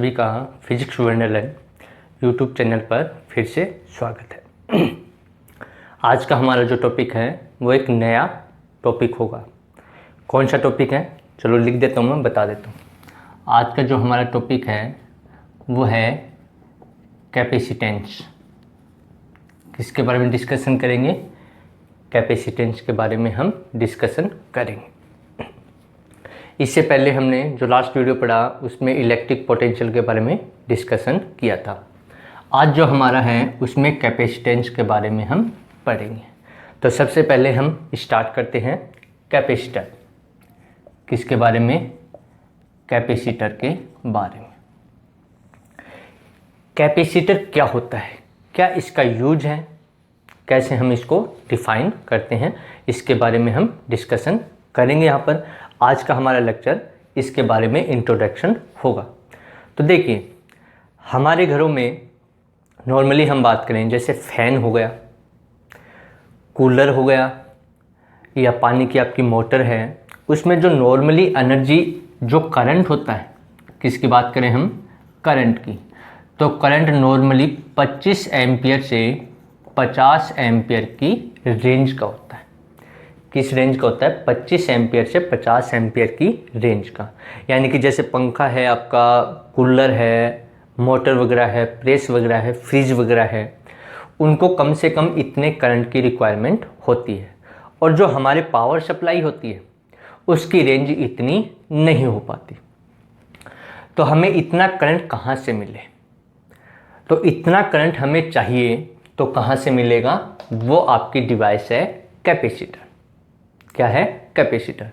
सभी का physics Wonderland YouTube channel पर फिर से स्वागत है। आज का हमारा जो टॉपिक है वो एक नया टॉपिक होगा। कौन सा टॉपिक है चलो लिख देता हूँ, मैं बता देता हूँ। आज का जो हमारा टॉपिक है वो है कैपेसिटेंस। किसके बारे में डिस्कशन करेंगे? कैपेसिटेंस के बारे में हम डिस्कशन करेंगे। इससे पहले हमने जो लास्ट वीडियो पढ़ा उसमें इलेक्ट्रिक पोटेंशियल के बारे में डिस्कशन किया था। आज जो हमारा है उसमें कैपेसिटेंस के बारे में हम पढ़ेंगे। तो सबसे पहले हम स्टार्ट करते हैं कैपेसिटर। किसके बारे में? कैपेसिटर के बारे में। कैपेसिटर क्या होता है, क्या इसका यूज है, कैसे हम इसको डिफाइन करते हैं, इसके बारे में हम डिस्कशन करेंगे। यहाँ पर आज का हमारा लेक्चर इसके बारे में इंट्रोडक्शन होगा। तो देखिए, हमारे घरों में नॉर्मली हम बात करें जैसे फ़ैन हो गया, कूलर हो गया या पानी की आपकी मोटर है, उसमें जो नॉर्मली एनर्जी जो करंट होता है, किसकी बात करें हम? करंट की। तो करंट नॉर्मली 25 एम्पियर से 50 एम्पियर की रेंज का होता है। किस रेंज का होता है? 25 एम्पियर से 50 एम्पियर की रेंज का। यानी कि जैसे पंखा है आपका, कूलर है, मोटर वगैरह है, प्रेस वगैरह है, फ्रिज वगैरह है, उनको कम से कम इतने करंट की रिक्वायरमेंट होती है। और जो हमारे पावर सप्लाई होती है उसकी रेंज इतनी नहीं हो पाती। तो हमें इतना करंट कहाँ से मिले? तो इतना करंट हमें चाहिए तो कहाँ से मिलेगा? वो आपकी डिवाइस है कैपेसिटर। क्या है? कैपेसिटर।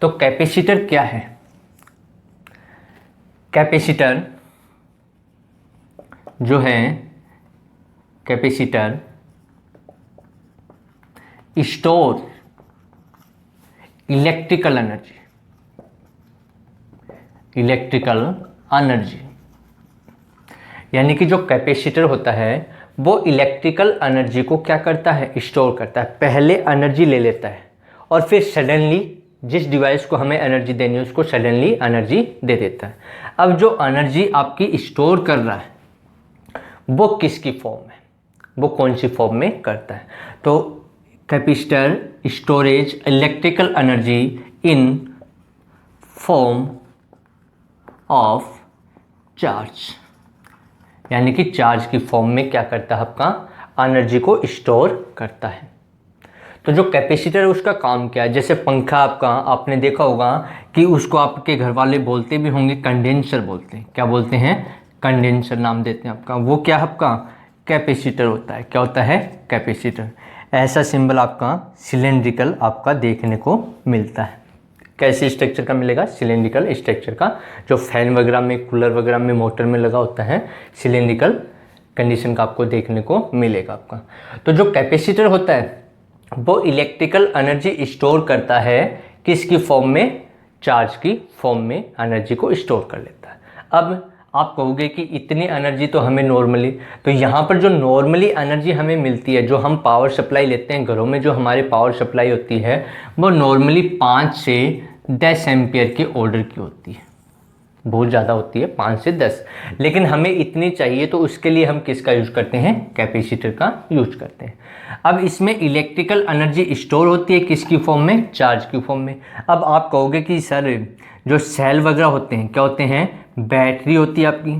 तो कैपेसिटर क्या है? कैपेसिटर जो है, कैपेसिटर स्टोर इलेक्ट्रिकल एनर्जी। यानी कि जो कैपेसिटर होता है वो इलेक्ट्रिकल एनर्जी को क्या करता है? स्टोर करता है। पहले एनर्जी ले लेता है और फिर सडनली जिस डिवाइस को हमें एनर्जी देनी है उसको सडनली एनर्जी दे देता है। अब जो एनर्जी आपकी स्टोर कर रहा है वो किसकी फॉर्म में, वो कौन सी फॉर्म में करता है? तो capacitor storage electrical energy in form of charge. यानी कि चार्ज की फॉर्म में क्या करता है? आपका एनर्जी को स्टोर करता है। तो जो कैपेसिटर है उसका काम क्या है? जैसे पंखा आपका, आपने देखा होगा कि उसको आपके घर वाले बोलते भी होंगे कंडेंसर बोलते हैं। क्या बोलते हैं? कंडेंसर नाम देते हैं आपका। वो क्या आपका? कैपेसिटर होता है। क्या होता है? कैपेसिटर। ऐसा सिंबल आपका सिलेंड्रिकल आपका देखने को मिलता है। कैसे स्ट्रक्चर का मिलेगा? सिलेंड्रिकल स्ट्रक्चर का। जो फैन वगैरह में, कूलर वगैरह में, मोटर में लगा होता है, सिलेंड्रिकल कंडीशन का आपको देखने को मिलेगा आपका। तो जो कैपेसिटर होता है वो इलेक्ट्रिकल एनर्जी स्टोर करता है। किसकी फॉर्म में? चार्ज की फॉर्म में एनर्जी को स्टोर कर लेता है। अब आप कहोगे कि इतनी एनर्जी तो हमें नॉर्मली, तो यहाँ पर जो नॉर्मली एनर्जी हमें मिलती है, जो हम पावर सप्लाई लेते हैं घरों में, जो हमारी पावर सप्लाई होती है वो नॉर्मली 5 से 10 एम्पियर के ऑर्डर की होती है। बहुत ज़्यादा होती है, 5 से 10, लेकिन हमें इतनी चाहिए तो उसके लिए हम किसका यूज करते हैं? कैपेसिटर का यूज करते हैं। अब इसमें इलेक्ट्रिकल एनर्जी स्टोर होती है किसकी फॉर्म में? चार्ज की फॉर्म में। अब आप कहोगे कि सर जो सेल वगैरह होते हैं क्या होते हैं? बैटरी होती है आपकी,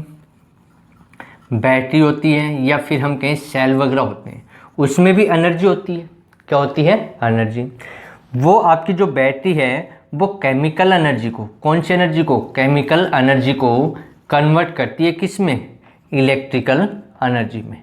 बैटरी होती है, या फिर हम कहें सेल वगैरह होते हैं, उसमें भी एनर्जी होती है। क्या होती है? एनर्जी। वो आपकी जो बैटरी है वो केमिकल एनर्जी को, कौन सी एनर्जी को? केमिकल एनर्जी को कन्वर्ट करती है किस में? इलेक्ट्रिकल एनर्जी में।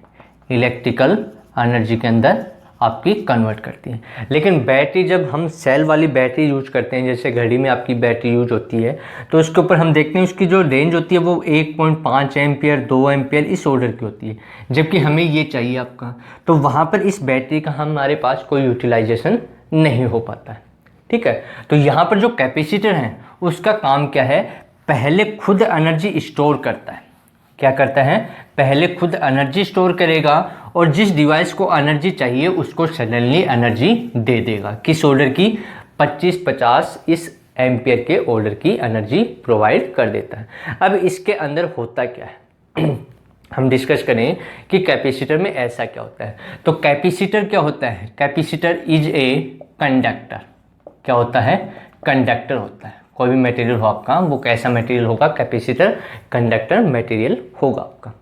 इलेक्ट्रिकल एनर्जी के अंदर आपकी कन्वर्ट करती है। लेकिन बैटरी, जब हम सेल वाली बैटरी यूज करते हैं, जैसे घड़ी में आपकी बैटरी यूज होती है, तो उसके ऊपर हम देखते हैं उसकी जो रेंज होती है वो 1.5 एम्पियर, 2 एम्पियर इस ऑर्डर की होती है, जबकि हमें ये चाहिए आपका। तो वहाँ पर इस बैटरी का हमारे पास कोई यूटिलाइजेशन नहीं हो पाता है। ठीक है। तो यहाँ पर जो कैपेसिटर है उसका काम क्या है? पहले खुद एनर्जी स्टोर करता है। क्या करता है? पहले खुद एनर्जी स्टोर करेगा और जिस डिवाइस को एनर्जी चाहिए उसको सडनली एनर्जी दे देगा। किस ऑर्डर की? 25-50 इस एम्पियर के ऑर्डर की एनर्जी प्रोवाइड कर देता है। अब इसके अंदर होता क्या है हम डिस्कस करें कि कैपेसिटर में ऐसा क्या होता है। तो कैपेसिटर क्या होता है, कैपेसिटर इज ए कंडक्टर। क्या होता है, कंडक्टर होता है। कोई भी मटेरियल हो आपका, वो कैसा मटेरियल होगा, कैपेसिटर कंडक्टर मटेरियल होगा आपका,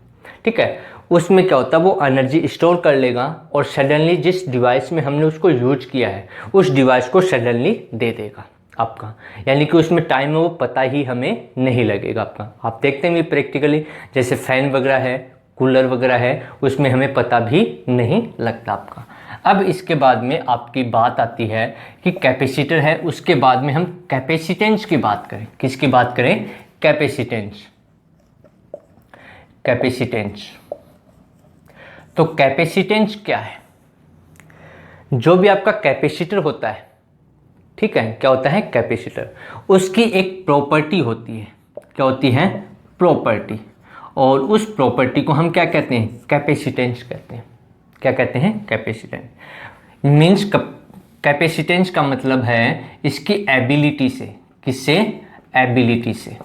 ठीक है। उसमें क्या होता है, वो एनर्जी स्टोर कर लेगा और सडनली जिस डिवाइस में हमने उसको यूज किया है उस डिवाइस को सडनली दे देगा आपका, यानी कि उसमें टाइम में वो पता ही हमें नहीं लगेगा आपका। आप देखते हैं प्रैक्टिकली, जैसे फैन वगैरह है, कूलर वगैरह है, उसमें हमें पता भी नहीं लगता आपका। अब इसके बाद में आपकी बात आती है कि कैपेसिटर है, उसके बाद में हम कैपेसिटेंस की बात करें। किसकी बात करें, कैपेसिटेंस। कैपेसिटेंस, तो कैपेसिटेंस क्या है, जो भी आपका कैपेसिटर होता है, ठीक है, क्या होता है कैपेसिटर, उसकी एक प्रॉपर्टी होती है। क्या होती है, प्रॉपर्टी। और उस प्रॉपर्टी को हम क्या कहते हैं, कैपेसिटेंस कहते हैं। क्या कहते हैं, कैपेसिटेंस। मीन्स कैपेसिटेंस का मतलब है इसकी एबिलिटी से। किससे, एबिलिटी से।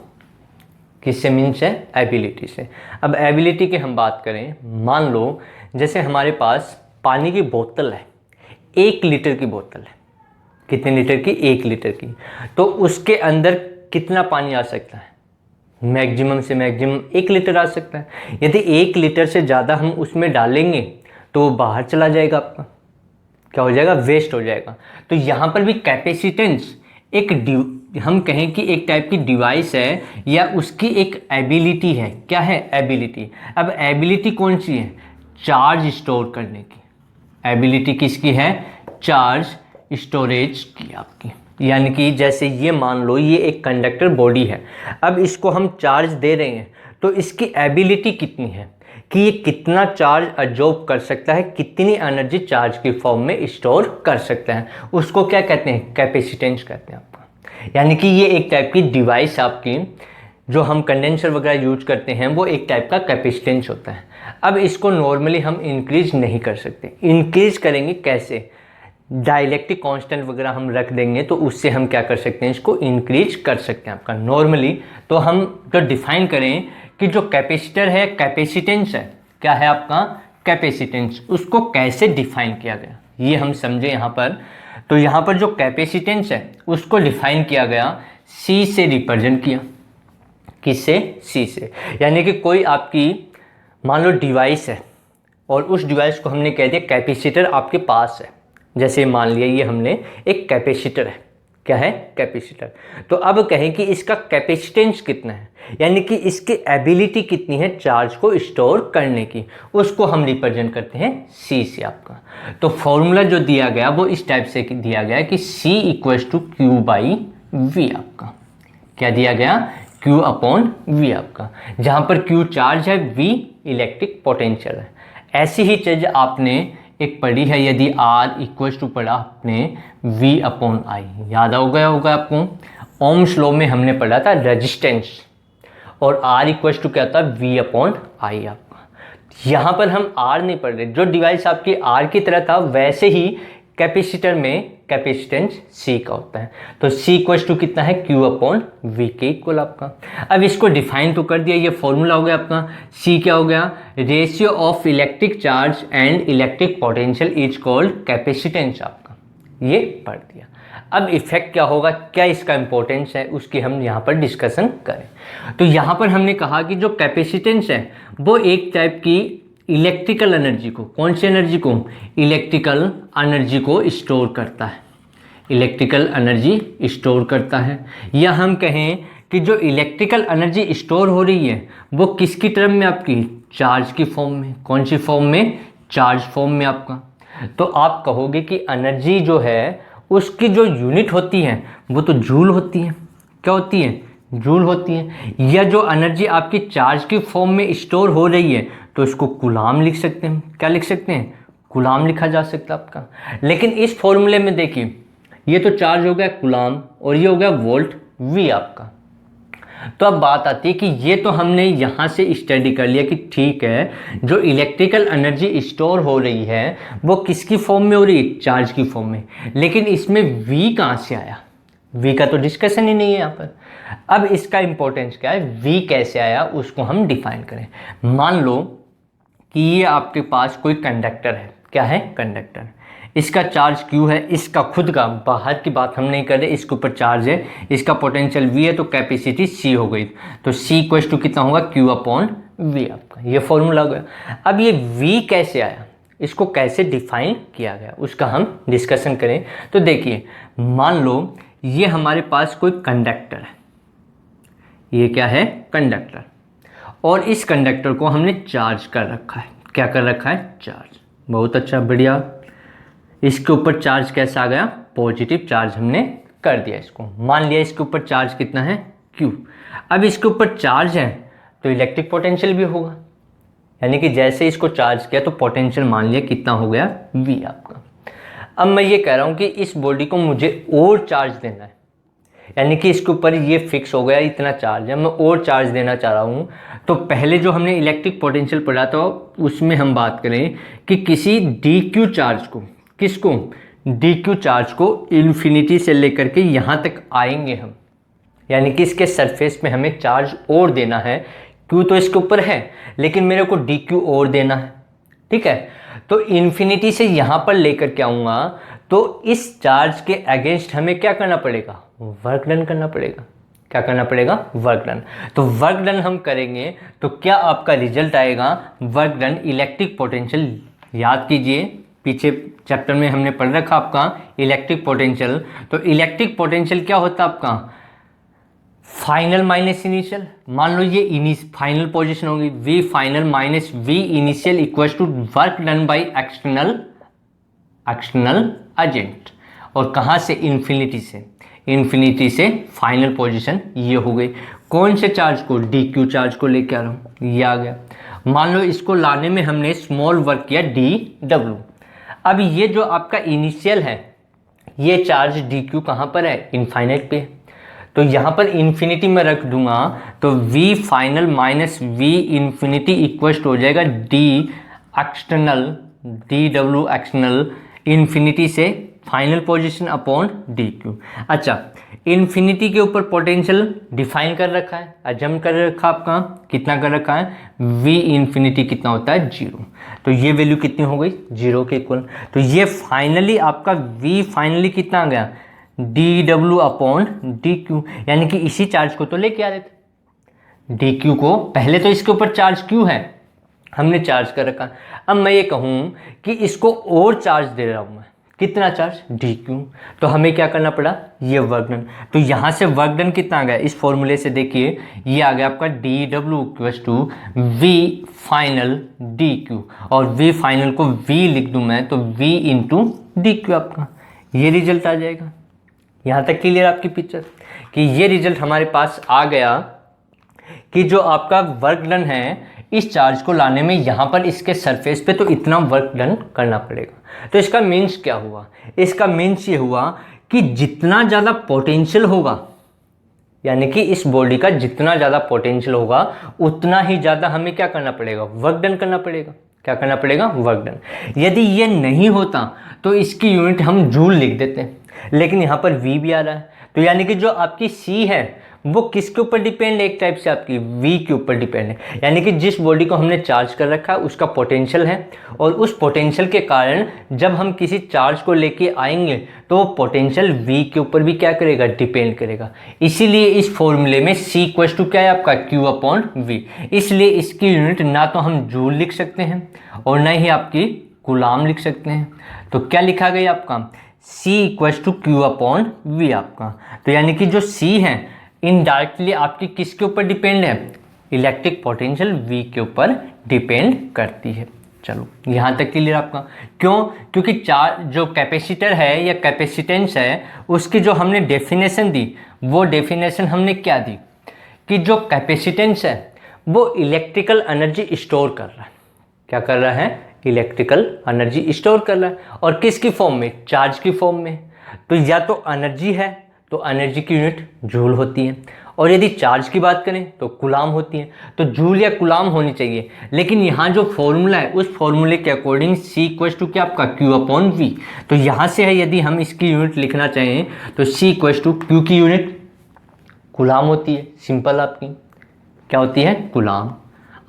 किससे मीन्स है, एबिलिटी से। अब एबिलिटी की हम बात करें, मान लो जैसे हमारे पास पानी की बोतल है, 1 लीटर की बोतल है। कितने लीटर की, 1 लीटर की। तो उसके अंदर कितना पानी आ सकता है, मैक्सिमम से मैक्सिमम 1 लीटर आ सकता है। यदि 1 लीटर से ज़्यादा हम उसमें डालेंगे तो वो बाहर चला जाएगा आपका, क्या हो जाएगा, वेस्ट हो जाएगा। तो यहाँ पर भी कैपेसिटेंस एक हम कहें कि एक टाइप की डिवाइस है या उसकी एक एबिलिटी है। क्या है, एबिलिटी। अब एबिलिटी कौन सी है, चार्ज स्टोर करने की। एबिलिटी किसकी है, चार्ज स्टोरेज की आपकी। यानी कि जैसे ये मान लो ये एक कंडक्टर बॉडी है, अब इसको हम चार्ज दे रहे हैं तो इसकी एबिलिटी कितनी है कि ये कितना चार्ज अब्जॉर्ब कर सकता है, कितनी एनर्जी चार्ज की फॉर्म में स्टोर कर सकता है, उसको क्या कहते हैं, कैपेसिटेंस कहते हैं आपका। यानी कि ये एक टाइप की डिवाइस आपकी, जो हम कंडेंसर वगैरह यूज करते हैं, वो एक टाइप का कैपेसिटेंस होता है। अब इसको नॉर्मली हम इंक्रीज नहीं कर सकते। इंक्रीज करेंगे कैसे, डाइलेक्ट्रिक कांस्टेंट वगैरह हम रख देंगे तो उससे हम क्या कर सकते हैं, इसको इंक्रीज कर सकते हैं आपका नॉर्मली। तो हम जो डिफाइन करें कि जो कैपेसिटर है, कैपेसिटेंस है, क्या है आपका, कैपेसिटेंस, उसको कैसे डिफाइन किया गया ये हम समझे यहाँ पर। तो यहाँ पर जो कैपेसिटेंस है उसको डिफाइन किया गया, C से रिप्रेजेंट किया। किससे, C से। यानी कि कोई आपकी मान लो डिवाइस है और उस डिवाइस को हमने कह दिया कैपेसिटर आपके पास है। जैसे मान लिया ये हमने एक कैपेसिटर है, क्या है, कैपेसिटर। तो अब कहें कि इसका कैपेसिटेंस कितना है, यानी कि इसकी एबिलिटी कितनी है चार्ज को स्टोर करने की, उसको हम रिप्रेजेंट करते हैं C से आपका। तो फॉर्मूला जो दिया गया वो इस टाइप से दिया गया कि C = Q/V आपका। क्या दिया गया, Q/V आपका, जहाँ पर Q चार्ज है, V इलेक्ट्रिक पोटेंशियल है। ऐसी ही चीज आपने एक पढ़ी है, यदि R पढ़ा आपने V/I, याद हो गया होगा आपको। ओम्स लॉ में हमने पढ़ा था रेजिस्टेंस, और R क्या था, V/I आपका। यहाँ पर हम R नहीं पढ़ रहे, जो डिवाइस आपकी R की तरह था वैसे ही कैपेसिटर में कैपेसिटेंस C का होता है। तो C = कितना है, Q/V के इक्वल आपका। अब इसको डिफाइन तो कर दिया, ये फॉर्मूला हो गया आपका। C क्या हो गया, ratio of electric charge and electric potential is called capacitance आपका, ये पढ़ दिया। अब इफेक्ट क्या होगा, क्या इसका इंपॉर्टेंस है, उसकी हम यहाँ पर डिस्कशन करें। तो यहाँ पर हमने कहा कि जो कैपेसिटेंस है वो एक टाइप की इलेक्ट्रिकल एनर्जी को, कौन सी एनर्जी को, इलेक्ट्रिकल एनर्जी को स्टोर करता है। इलेक्ट्रिकल एनर्जी स्टोर करता है, या हम कहें कि जो इलेक्ट्रिकल एनर्जी स्टोर हो रही है वो किसकी टर्म में, आपकी चार्ज की फॉर्म में। कौन सी फॉर्म में, चार्ज फॉर्म में आपका। तो आप कहोगे कि एनर्जी जो है उसकी जो यूनिट होती है वो तो जूल होती है। क्या होती है, जूल होती है। या जो एनर्जी आपकी चार्ज की फॉर्म में स्टोर हो रही है तो इसको कूलाम लिख सकते हैं। क्या लिख सकते हैं, कूलाम लिखा जा सकता है आपका। लेकिन इस फॉर्मूले में देखिए, ये तो चार्ज हो गया कूलाम और ये हो गया वोल्ट V आपका। तो अब बात आती है कि ये तो हमने यहाँ से स्टडी कर लिया कि ठीक है, जो इलेक्ट्रिकल एनर्जी स्टोर हो रही है वो किसकी फॉर्म में हो रही है, चार्ज की फॉर्म में। लेकिन इसमें V कहाँ से आया, V का तो डिस्कशन ही नहीं है यहाँ पर। अब इसका इंपॉर्टेंस क्या है, V कैसे आया उसको हम डिफाइन करें। मान लो कि ये आपके पास कोई कंडक्टर है, क्या है, कंडक्टर, इसका चार्ज Q है, इसका खुद का, बाहर की बात हम नहीं कर रहे, इसके ऊपर चार्ज है, इसका पोटेंशियल V है, तो कैपेसिटी C हो गई। तो C इक्वल टू कितना होगा, Q/V आपका, ये फॉर्मूला हो गया। अब ये V कैसे आया, इसको कैसे डिफाइन किया गया उसका हम डिस्कशन करें। तो देखिए, मान लो ये हमारे पास कोई कंडक्टर है, ये क्या है, कंडक्टर, और इस कंडक्टर को हमने चार्ज कर रखा है। क्या कर रखा है, चार्ज। बहुत अच्छा, बढ़िया। इसके ऊपर चार्ज कैसा आ गया, पॉजिटिव चार्ज हमने कर दिया इसको। मान लिया इसके ऊपर चार्ज कितना है, Q। अब इसके ऊपर चार्ज है तो इलेक्ट्रिक पोटेंशियल भी होगा, यानी कि जैसे इसको चार्ज किया तो पोटेंशियल मान लिया कितना हो गया, V आपका। अब मैं ये कह रहा हूँ कि इस बॉडी को मुझे और चार्ज देना है, यानी कि इसके ऊपर ये फिक्स हो गया, इतना चार्ज है, मैं और चार्ज देना चाह रहा हूँ। तो पहले जो हमने इलेक्ट्रिक पोटेंशियल पढ़ा था उसमें हम बात करें कि किसी dq चार्ज को, किसको, dq चार्ज को इन्फिनिटी से लेकर के यहाँ तक आएंगे हम, यानी कि इसके सरफेस पे हमें चार्ज और देना है। q तो इसके ऊपर है लेकिन मेरे को dq और देना है, ठीक है। तो इन्फिनिटी से यहाँ पर लेकर के आऊँगा तो इस चार्ज के अगेंस्ट हमें क्या करना पड़ेगा, वर्क डन करना पड़ेगा। क्या करना पड़ेगा, वर्क डन। तो वर्क डन हम करेंगे तो क्या आपका रिजल्ट आएगा, वर्क डन, इलेक्ट्रिक पोटेंशियल। याद कीजिए पीछे चैप्टर में हमने पढ़ रखा आपका इलेक्ट्रिक पोटेंशियल। तो इलेक्ट्रिक पोटेंशियल क्या होता है आपका, फाइनल माइनस इनिशियल। मान लो ये फाइनल पोजीशन होगी, V final minus V initial equals to work done by external agent. और कहाँ से, इन्फिनिटी से फाइनल पोजीशन ये हो गई। कौन से चार्ज को, dq चार्ज को लेके आ रहा हूँ, ये आ गया। मान लो इसको लाने में हमने स्मॉल वर्क किया dw। अब ये जो आपका इनिशियल है, ये चार्ज dq कहाँ पर है, इनफाइनाइट पे। तो यहाँ पर इन्फिनिटी में रख दूंगा तो V final minus V infinity equal हो जाएगा d external, dw external, infinity से फाइनल पोजीशन अपॉन dq। अच्छा, इन्फिनिटी के ऊपर पोटेंशियल डिफाइन कर रखा है, अजम कर रखा आपका, कितना कर रखा है, V इन्फिनिटी कितना होता है, 0। तो ये वैल्यू कितनी हो गई, 0 के इक्वल। तो ये फाइनली आपका V फाइनली कितना आ गया, dw अपॉन dq, यानी कि इसी चार्ज को तो लेके आ रहे थे, dq को। पहले तो इसके ऊपर चार्ज q है, हमने चार्ज कर रखा। अब मैं ये कहूँ कि इसको और चार्ज दे रहा हूँ मैं, कितना चार्ज, dq। तो हमें क्या करना पड़ा, ये वर्क डन। तो यहाँ से वर्क डन कितना आ गया, इस फॉर्मूले से देखिए ये आ गया आपका dw equals to V final dq, और V फाइनल को V लिख दूँ मैं तो V इंटू dq आपका, ये रिजल्ट आ जाएगा। यहाँ तक क्लियर आपकी पिक्चर कि ये रिजल्ट हमारे पास आ गया कि जो आपका वर्क डन है इस चार्ज को लाने में यहाँ पर इसके सरफेस पे तो इतना वर्क डन करना पड़ेगा। तो इसका मीन्स क्या हुआ, इसका मीन्स ये हुआ कि जितना ज़्यादा पोटेंशियल होगा, यानी कि इस बॉडी का जितना ज़्यादा पोटेंशियल होगा उतना ही ज़्यादा हमें क्या करना पड़ेगा, वर्क डन करना पड़ेगा। क्या करना पड़ेगा, वर्क डन। यदि ये नहीं होता तो इसकी यूनिट हम जूल लिख देते हैं, लेकिन यहाँ पर V भी आ रहा है। तो यानी कि जो आपकी C है वो किसके ऊपर डिपेंड है, एक टाइप से आपकी V के ऊपर डिपेंड है। यानी कि जिस बॉडी को हमने चार्ज कर रखा है उसका पोटेंशियल है, और उस पोटेंशियल के कारण जब हम किसी चार्ज को लेके आएंगे तो वो पोटेंशियल V के ऊपर भी क्या करेगा, डिपेंड करेगा। इसीलिए इस फॉर्मूले में C इक्वल टू क्या है आपका, Q अपॉन V। इसलिए इसकी यूनिट ना तो हम जूल लिख सकते हैं और ना ही आपकी कूलाम लिख सकते हैं। तो क्या लिखा गया आपका, C equal to Q upon V आपका। तो यानी कि जो C है इनडायरेक्टली आपकी किसके ऊपर डिपेंड है, इलेक्ट्रिक पोटेंशियल V के ऊपर डिपेंड करती है। चलो यहाँ तक क्लियर आपका। क्यों, क्योंकि जो कैपेसिटर है या कैपेसिटेंस है उसकी जो हमने डेफिनेशन दी वो डेफिनेशन हमने क्या दी कि जो कैपेसिटेंस है वो इलेक्ट्रिकल एनर्जी स्टोर कर रहा है। क्या कर रहा है, इलेक्ट्रिकल एनर्जी स्टोर कर रहा है, और किसकी फॉर्म में, चार्ज की फॉर्म में। तो या तो एनर्जी है तो एनर्जी की यूनिट जूल होती है, और यदि चार्ज की बात करें तो कूलाम होती है, तो जूल या कूलाम होनी चाहिए। लेकिन यहाँ जो फॉर्मूला है उस फॉर्मूले के अकॉर्डिंग C इक्वल्स टू क्या आपका Q/V। तो यहाँ से है यदि हम इसकी यूनिट लिखना चाहें तो C इक्वल्स टू Q की यूनिट कूलाम होती है, सिंपल आपकी क्या होती है कूलाम,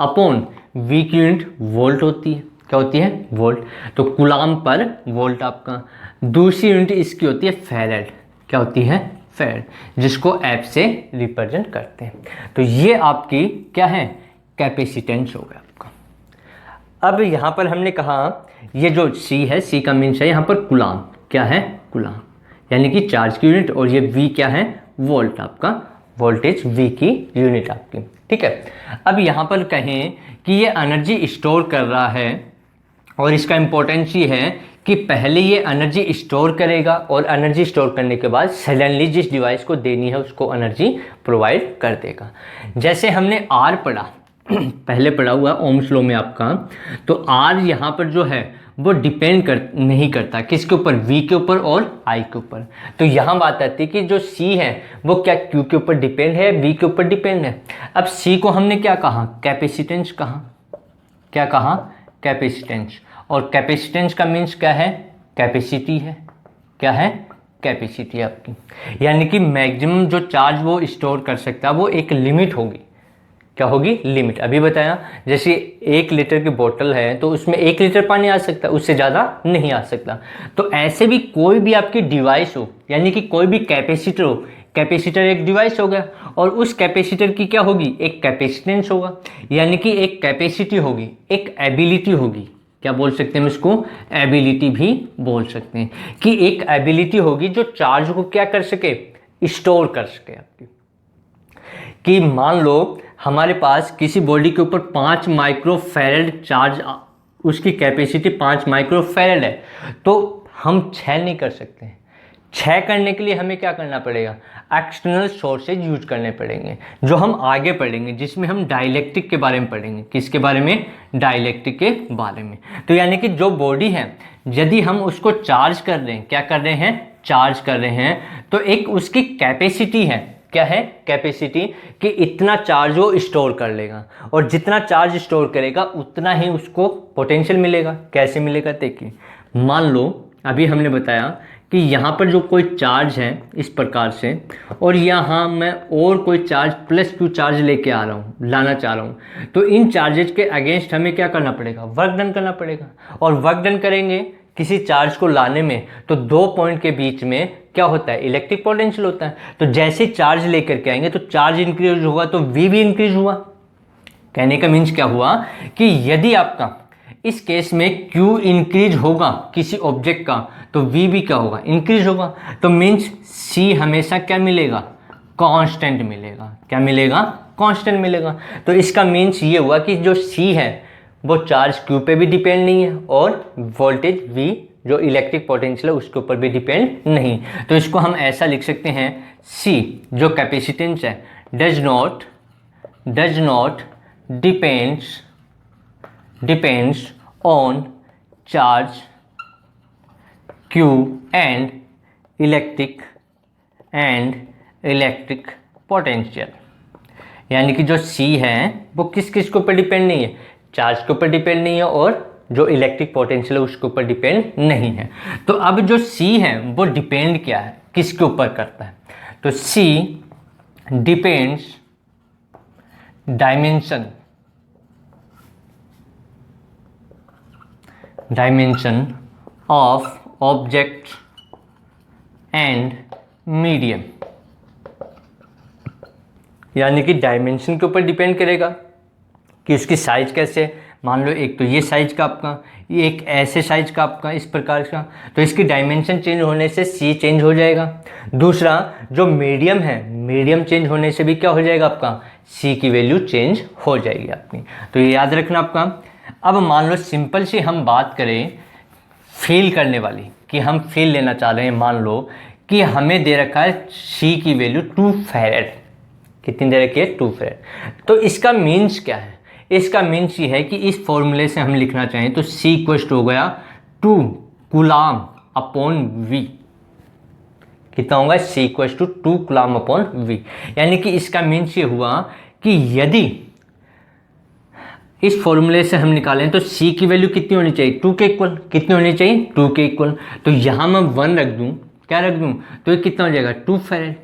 अपॉन V की यूनिट वोल्ट होती है, क्या होती है वोल्ट। तो कूलाम पर वोल्ट आपका। दूसरी यूनिट इसकी होती है फैरेड, क्या होती है फैरेड, जिसको F से रिप्रेजेंट करते हैं। तो ये आपकी क्या है कैपेसिटेंस हो गया आपका। अब यहाँ पर हमने कहा ये जो C है, C का मीन्स है यहाँ पर कूलाम, क्या है कूलाम, यानी कि चार्ज की यूनिट, और ये V क्या है वोल्ट आपका, वोल्टेज V की यूनिट आपकी, ठीक है। अब यहाँ पर कहें कि ये एनर्जी स्टोर कर रहा है, और इसका इंपॉर्टेंस ये है कि पहले ये एनर्जी स्टोर करेगा और एनर्जी स्टोर करने के बाद सडनली जिस डिवाइस को देनी है उसको एनर्जी प्रोवाइड कर देगा। जैसे हमने R पढ़ा पहले पढ़ा हुआ ओम्स लॉ में आपका, तो R यहाँ पर जो है वो डिपेंड नहीं करता किसके ऊपर, V के ऊपर और I के ऊपर। तो यहाँ बात आती है कि जो C है वो क्या Q के ऊपर डिपेंड है, V के ऊपर डिपेंड है। अब C को हमने क्या कहा कैपेसिटेंस कहा, क्या कहा कैपेसिटेंस, और कैपेसिटेंस का मीन्स क्या है कैपेसिटी है, क्या है कैपेसिटी आपकी, यानी कि मैक्सिमम जो चार्ज वो स्टोर कर सकता है वो एक लिमिट होगी, क्या होगी लिमिट। अभी बताया जैसे 1 लीटर की बोतल है तो उसमें 1 लीटर पानी आ सकता है, उससे ज़्यादा नहीं आ सकता। तो ऐसे भी कोई भी आपकी डिवाइस हो, यानी कि कोई भी कैपेसिटर हो, कैपेसिटर एक डिवाइस हो गया और उस कैपेसिटर की क्या होगी एक कैपेसिटेंस होगा, यानी कि एक कैपेसिटी होगी, एक एबिलिटी होगी, क्या बोल सकते हैं हम इसको एबिलिटी भी बोल सकते हैं, कि एक एबिलिटी होगी जो चार्ज को क्या कर सके स्टोर कर सके आपकी। कि मान लो हमारे पास किसी बॉडी के ऊपर 5 माइक्रोफैरेड चार्ज, उसकी कैपेसिटी 5 माइक्रोफैरेड है, तो हम 6 नहीं कर सकते हैं। 6 करने के लिए हमें क्या करना पड़ेगा एक्सटर्नल सोर्सेज यूज करने पड़ेंगे, जो हम आगे पढ़ेंगे, जिसमें हम डाइलेक्ट्रिक के बारे में पढ़ेंगे। किसके बारे में डाइलेक्ट्रिक के बारे में। तो यानी कि जो बॉडी है यदि हम उसको चार्ज कर रहे हैं, क्या कर रहे हैं चार्ज कर रहे हैं, तो एक उसकी कैपेसिटी है, क्या है कैपेसिटी, कि इतना चार्ज वो स्टोर कर लेगा, और जितना चार्ज स्टोर करेगा उतना ही उसको पोटेंशियल मिलेगा। कैसे मिलेगा देखिए, मान लो अभी हमने बताया कि यहाँ पर जो कोई चार्ज है इस प्रकार से, और यहाँ मैं और कोई चार्ज प्लस Q चार्ज लेके आ रहा हूँ, लाना चाह रहा हूँ, तो इन चार्जेज के अगेंस्ट हमें क्या करना पड़ेगा वर्क डन करना पड़ेगा। और वर्क डन करेंगे किसी चार्ज को लाने में, तो 2 पॉइंट के बीच में क्या होता है इलेक्ट्रिक पोटेंशियल होता है। तो जैसे चार्ज लेकर के आएंगे तो चार्ज इंक्रीज होगा तो V भी इंक्रीज हुआ। कहने का मीन्स क्या हुआ कि यदि आपका इस केस में Q इंक्रीज होगा किसी ऑब्जेक्ट का, तो V भी क्या होगा इंक्रीज होगा। तो मीन्स C हमेशा क्या मिलेगा कांस्टेंट मिलेगा, क्या मिलेगा कांस्टेंट मिलेगा। तो इसका मीन्स ये हुआ कि जो C है वो चार्ज Q पे भी डिपेंड नहीं है, और वोल्टेज V जो इलेक्ट्रिक पोटेंशियल है उसके ऊपर भी डिपेंड नहीं। तो इसको हम ऐसा लिख सकते हैं C जो कैपेसिटेंस है does not depends on charge Q and electric potential. यानी कि जो C है वो किस के ऊपर डिपेंड नहीं है, चार्ज के ऊपर डिपेंड नहीं है, और जो इलेक्ट्रिक पोटेंशियल है उसके ऊपर डिपेंड नहीं है। तो अब जो C है वो डिपेंड क्या है किसके ऊपर करता है, तो C depends dimension of object and medium. यानी कि डायमेंशन के ऊपर डिपेंड करेगा कि उसकी साइज कैसे है। मान लो एक तो ये साइज का आपका, ये एक ऐसे साइज का आपका इस प्रकार का, तो इसकी डायमेंशन चेंज होने से C चेंज हो जाएगा। दूसरा जो मीडियम है, मीडियम चेंज होने से भी क्या हो जाएगा आपका C की वैल्यू चेंज हो जाएगी अपनी। तो ये याद रखना आपका। अब मान लो सिंपल सी हम बात करें फील करने वाली, कि हम फील लेना चाह रहे हैं। मान लो कि हमें दे रखा है C की वैल्यू 2 फैरेड, कितनी दे रखी है 2 फैरेड। तो इसका मीन्स क्या है, इसका मीन्स ये है कि इस फॉर्मूले से हम लिखना चाहें तो C इक्वल हो गया 2 कूलाम अपॉन V, कितना होगा, C equals to 2 coulomb upon V। यानी कि इसका मीन्स ये हुआ कि यदि इस फॉर्मूले से हम निकालें तो C की वैल्यू कितनी होनी चाहिए, 2 के इक्वल। कितनी होनी चाहिए, 2 के इक्वल। तो यहाँ मैं 1 रख दूँ, क्या रख दूँ, तो ये कितना हो जाएगा, 2 फैरेड।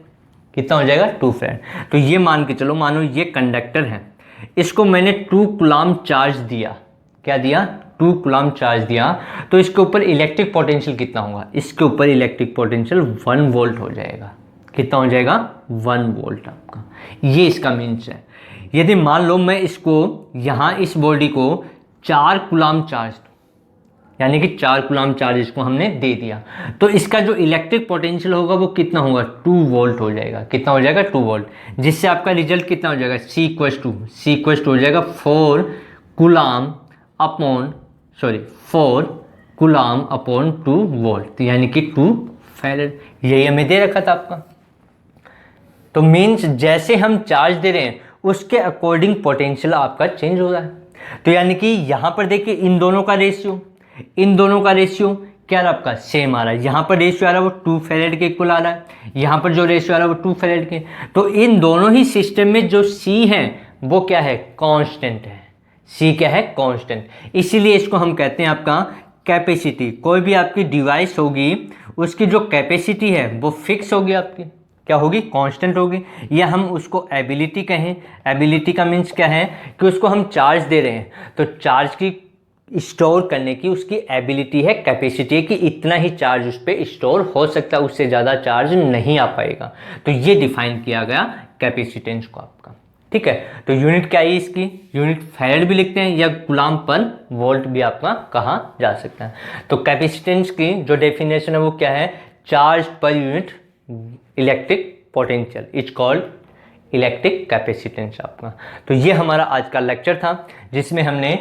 कितना हो जाएगा, 2 फैरेड। तो ये मान के चलो, मानो ये कंडक्टर है, इसको मैंने 2 कूलम्ब चार्ज दिया। क्या दिया, 2 कूलम्ब चार्ज दिया। तो इसके ऊपर इलेक्ट्रिक पोटेंशियल कितना होगा, इसके ऊपर इलेक्ट्रिक पोटेंशियल 1 वोल्ट हो जाएगा। कितना हो जाएगा, 1 वोल्ट आपका। ये इसका मीन्स है। यदि मान लो मैं इसको यहाँ इस बॉडी को 4 कूलम्ब चार्ज, यानी कि 4 कूलम्ब चार्ज इसको हमने दे दिया, तो इसका जो इलेक्ट्रिक पोटेंशियल होगा वो कितना होगा, 2 वोल्ट हो जाएगा। कितना हो जाएगा, 2 वोल्ट। जिससे आपका रिजल्ट कितना हो जाएगा, C इक्वल्स टू हो जाएगा 4 कूलम्ब अपॉन 2 वोल्ट, यानी कि 2 फैरेड। यही हमें दे रखा था आपका। तो मीन्स जैसे हम चार्ज दे रहे हैं उसके अकॉर्डिंग पोटेंशियल आपका चेंज हो रहा है। तो यानी कि यहाँ पर देखिए इन दोनों का रेशियो क्या रहा आपका, सेम आ रहा है। यहाँ पर रेशियो आ रहा है वो 2 फैरेड के इक्वल आ रहा है, यहाँ पर जो रेशियो आ रहा है वो 2 फैरेड के। तो इन दोनों ही सिस्टम में जो C है वो क्या है, कांस्टेंट है। C क्या है, कांस्टेंट। इसीलिए इसको हम कहते हैं आपका कैपेसिटी। कोई भी आपकी डिवाइस होगी उसकी जो कैपेसिटी है वो फिक्स होगी, आपकी क्या होगी, कांस्टेंट होगी। या हम उसको एबिलिटी कहें। एबिलिटी का मीन्स क्या है कि उसको हम चार्ज दे रहे हैं, तो चार्ज की स्टोर करने की उसकी एबिलिटी है, कैपेसिटी है कि इतना ही चार्ज उस पर स्टोर हो सकता है, उससे ज़्यादा चार्ज नहीं आ पाएगा। तो ये डिफाइन किया गया कैपेसिटेंस को आपका। ठीक है, तो यूनिट क्या है इसकी, यूनिट फैरेड भी लिखते हैं या कूलम्ब पर वोल्ट भी आपका कहा जा सकता है। तो कैपेसिटेंस की जो डेफिनेशन है वो क्या है, charge per unit electric potential is called electric capacitance आपका। तो ये हमारा आज का लेक्चर था जिसमें हमने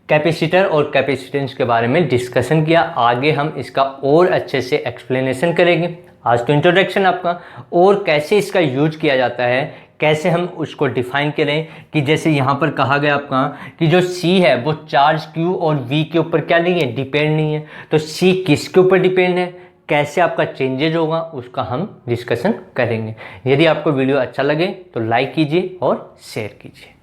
कैपेसिटर और कैपेसिटेंस के बारे में डिस्कशन किया। आगे हम इसका और अच्छे से एक्सप्लेनेशन करेंगे। आज तो इंट्रोडक्शन आपका, और कैसे इसका यूज किया जाता है, कैसे हम उसको डिफाइन करें कि जैसे यहाँ पर कहा गया आपका कि जो C है वो चार्ज Q और V के ऊपर क्या नहीं है, डिपेंड नहीं है। तो C किसके ऊपर डिपेंड है, कैसे आपका चेंजेज होगा, उसका हम डिस्कशन करेंगे। यदि आपको वीडियो अच्छा लगे तो लाइक कीजिए और शेयर कीजिए।